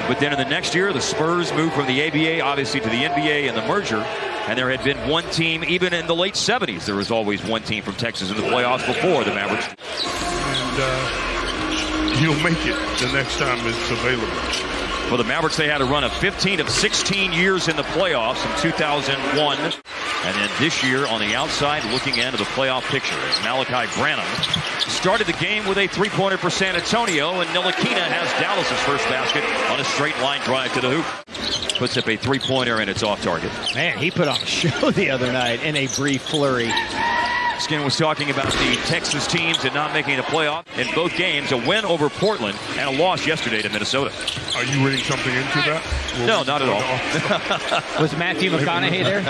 But then in the next year, the Spurs moved from the ABA, obviously, to the NBA and the merger. And there had been one team, even in the late 70s, there was always one team from Texas in the playoffs before the Mavericks. And he'll make it the next time it's available. For the Mavericks, they had a run of 15 of 16 years in the playoffs in 2001. And then this year on the outside, looking into the playoff picture, as Malachi Branham started the game with a three-pointer for San Antonio, and Ntilikina has Dallas's first basket on a straight line drive to the hoop. Puts up a three-pointer, and it's off target. Man, he put on a show the other night in a brief flurry. Skin was talking about the Texas teams and not making the playoff in both games, a win over Portland and a loss yesterday to Minnesota. Are you reading something into that? No, not at all. Was Matthew McConaughey there?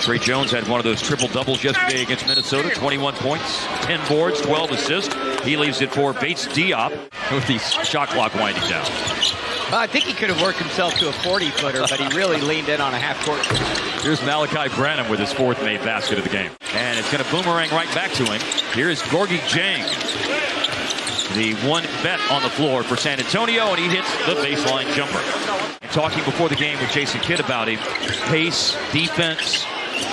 Trey Jones had one of those triple-doubles yesterday against Minnesota, 21 points, 10 boards, 12 assists. He leaves it for Bates Diop with the shot clock winding down. I think he could have worked himself to a 40-footer, but he really leaned in on a half-court. Here's Malachi Branham with his fourth made basket of the game. And it's going to boomerang right back to him. Here's Gorgui Dieng, the one bet on the floor for San Antonio, and he hits the baseline jumper. And talking before the game with Jason Kidd about him, pace, defense,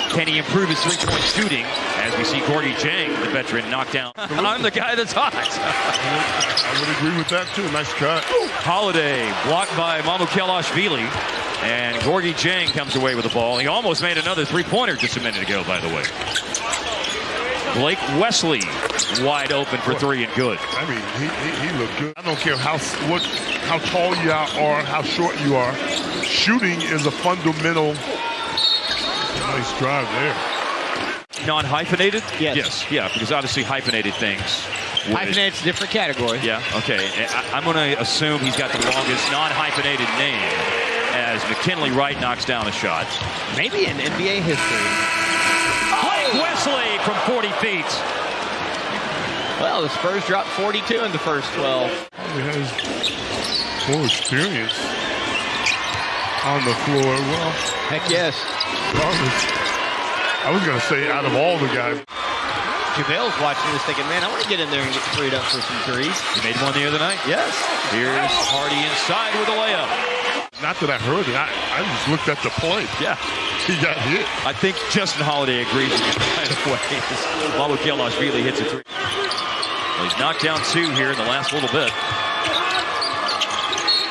can he improve his three-point shooting? As we see Gorgui Dieng, the veteran, knocked down. I'm the guy that's hot. I would agree with that, too. Nice cut. Holiday blocked by Mamukelashvili. And Gorgui Dieng comes away with the ball. He almost made another three-pointer just a minute ago, by the way. Blake Wesley wide open for three and good. I mean, he looked good. I don't care how tall you are, how short you are. Shooting is a fundamental. Nice drive there. Non-hyphenated? Yes. Yeah, because obviously hyphenated things. Hyphenated's a different category. Yeah, okay. I'm going to assume he's got the longest non-hyphenated name as McKinley Wright knocks down a shot. Maybe in NBA history. Blake Wesley from 40 feet. Well, the Spurs dropped 42 in the first 12. He has more experience on the floor. Well, heck yes. I was going to say out of all the guys. JaVale's watching this thinking, man, I want to get in there and get freed up for some threes. He made one the other night? Yes. Here's Hardy inside with a layup. Not that I heard it. I just looked at the play. Yeah. He got hit. I think Justin Holiday agrees with you, by the way. Mamukelashvili hits a three. Well, he's knocked down two here in the last little bit.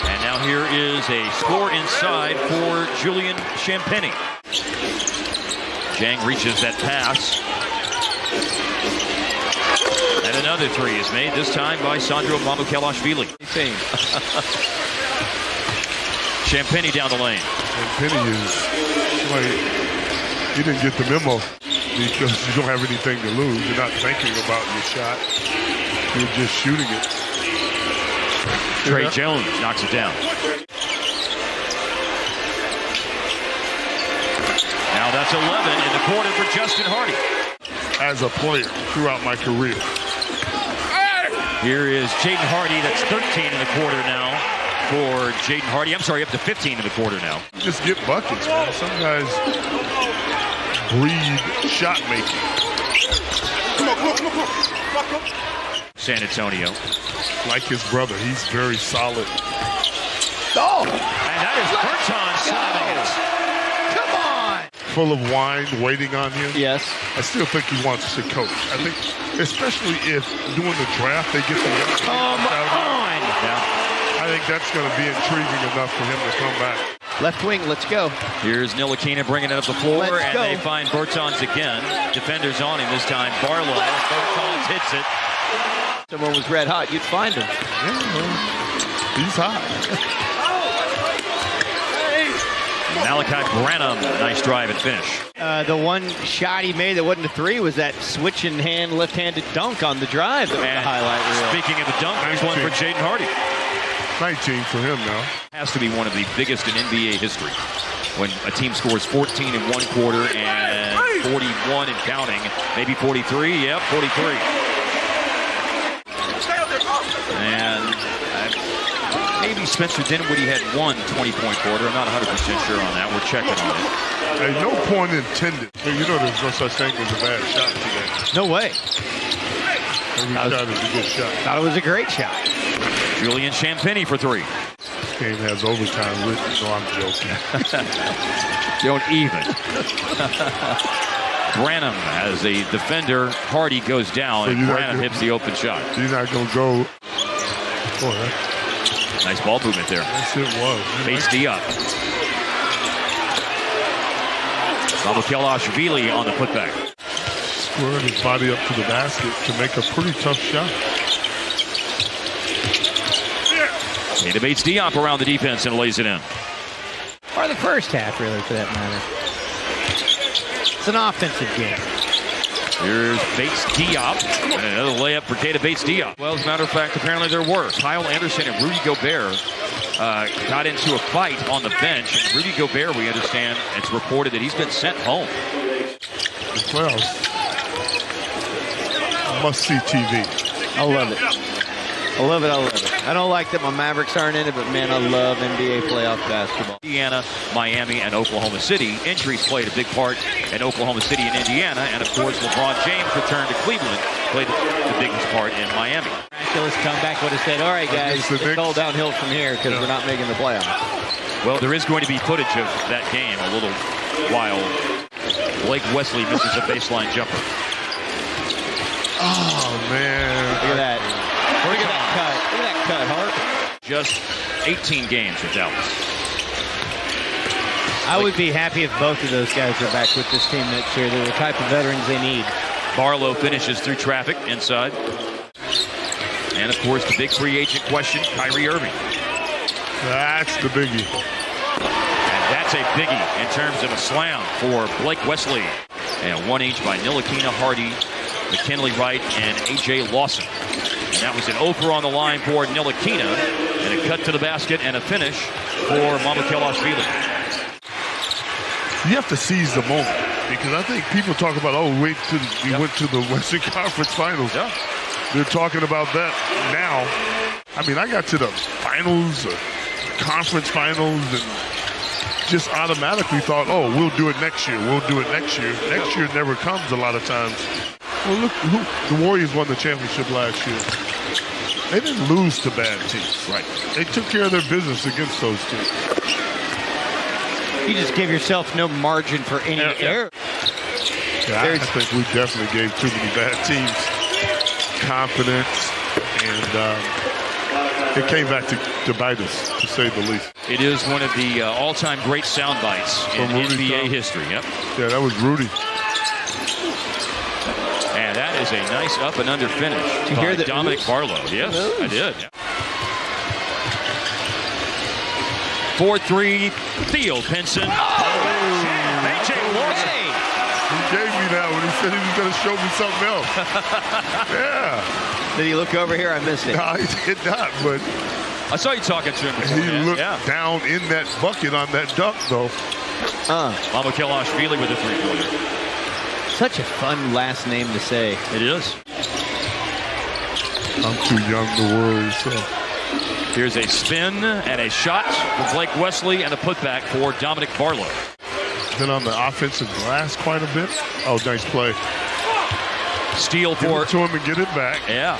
And now here is a score inside for Julian Champagnie. Dieng reaches that pass. And another three is made, this time by Sandro Mamukelashvili. Champagnie down the lane. Champagnie is like, he didn't get the memo because you don't have anything to lose. You're not thinking about your shot. You're just shooting it. Trey Jones knocks it down. Now that's 11 in the quarter for Justin Hardy. As a player throughout my career. Here is Jaden Hardy. That's 13 in the quarter now for Jaden Hardy. I'm sorry, up to 15 in the quarter now. Just get buckets, man. Some guys breed shot making. San Antonio. Like his brother, he's very solid. Oh! And that is Berton slamming it. Come on! Full of wine, waiting on him. Yes. I still think he wants to coach. I think, especially if doing the draft, they get the Come on! Yeah. I think that's going to be intriguing enough for him to come back. Left wing, let's go. Here's Ntilikina bringing it up the floor, Let's go. they find Bertans again. Defenders on him this time. Barlow. Bertans hits it. Someone was red hot, you'd find him. Yeah, he's hot. Malachi Branham, nice drive and finish. The one shot he made that wasn't a three was that switching hand, left-handed dunk on the drive that was the highlight reel. Speaking of the dunk, there's one for Jaden Hardy. 19 for him now. Has to be one of the biggest in NBA history. When a team scores 14 in one quarter and 41 and counting, maybe 43, yep, 43. And maybe Spencer Dinwiddie had one 20-point quarter. I'm not 100% sure on that. We're checking on it. Hey, no point intended. You know there's no such thing as a bad shot today. No way. Every shot is a good shot. Thought it was a great shot. Julian Champagny for three. This game has overtime written. No, I'm joking. Don't even. Branham as a defender. Hardy goes down, and Branham hits the open shot. You're not going to go. Boy, nice ball movement there. Yes, it was. Bates Diop. Mamukelashvili on the putback. Squared his body up to the basket to make a pretty tough shot. Keita Bates Diop around the defense and lays it in. Or the first half, really, for that matter. It's an offensive game. Here's Bates Diop, and another layup for Keita Bates Diop. Well, as a matter of fact, apparently there were. Kyle Anderson and Rudy Gobert got into a fight on the bench, and Rudy Gobert, we understand, it's reported that he's been sent home. The playoffs. Must-see TV. I love it. I love it. I love it. I don't like that my Mavericks aren't in it, but man, I love NBA playoff basketball. Indiana, Miami, and Oklahoma City. Injuries played a big part in Oklahoma City and Indiana, and of course, LeBron James returned to Cleveland, played the biggest part in Miami. Miraculous comeback would have said, all right, guys, it's all downhill from here because we're not making the playoffs. Well, there is going to be footage of that game a little while. Blake Wesley misses a baseline jumper. Oh, man. Look at that. Look at that cut. Look at that cut, Hart. Just 18 games with Dallas. I would be happy if both of those guys are back with this team next year. They're the type of veterans they need. Barlow finishes through traffic inside. And, of course, the big free agent question, Kyrie Irving. That's the biggie. And that's a biggie in terms of a slam for Blake Wesley. And one each by Ntilikina, Hardy, McKinley Wright, and A.J. Lawson. And that was an over on the line for Ntilikina, and a cut to the basket and a finish for Mamukelashvili. You have to seize the moment, because I think people talk about, oh, wait till we went to the Western Conference Finals. Yeah. They're talking about that now. I mean, I got to the finals, conference finals, and just automatically thought, oh, we'll do it next year. We'll do it next year. Next year never comes a lot of times. Well, look, the Warriors won the championship last year. They didn't lose to bad teams. Right. They took care of their business against those teams. You just give yourself no margin for any error. Yeah, I think we definitely gave too many bad teams confidence, and it came back to bite us, to say the least. It is one of the all-time great sound bites in NBA history. Yep. Yeah, that was Rudy. And that is a nice up and under finish by Dominic Barlow. Yes, I did. 4-3, Theo Pinson. A.J. Lawson. He gave me that when he said he was going to show me something else. Yeah. Did he look over here? I missed it. No, he did not, but I saw you talking to him. He looked down in that bucket on that dunk, though. Mamukelashvili with a three-pointer. Such a fun last name to say. It is. I'm too young to worry, so. Here's a spin and a shot for Blake Wesley and a putback for Dominic Barlow. Been on the offensive glass quite a bit. Oh, nice play. Steal Give for it to him and get it back. Yeah.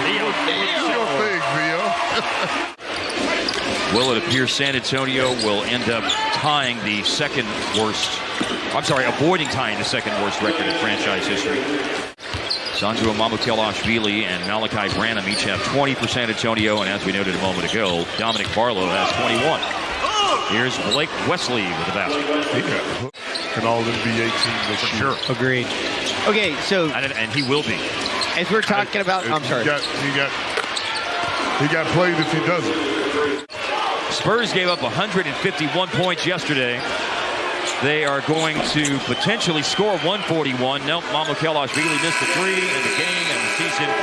Theo. Will it appear San Antonio will end up tying the second worst, avoiding tying the second worst record in franchise history. Sandro Mamukelashvili and Malachi Branham each have 20 for San Antonio, and as we noted a moment ago, Dominic Barlow has 21. Here's Blake Wesley with the basket. An all-NBA team this year. Sure. Agreed. Okay, so and he will be. As we're talking about, I'm sorry. He got played if he doesn't. Spurs gave up 151 points yesterday. They are going to potentially score 141. Nope, Mamukelashvili missed the three, and the game and the season comes.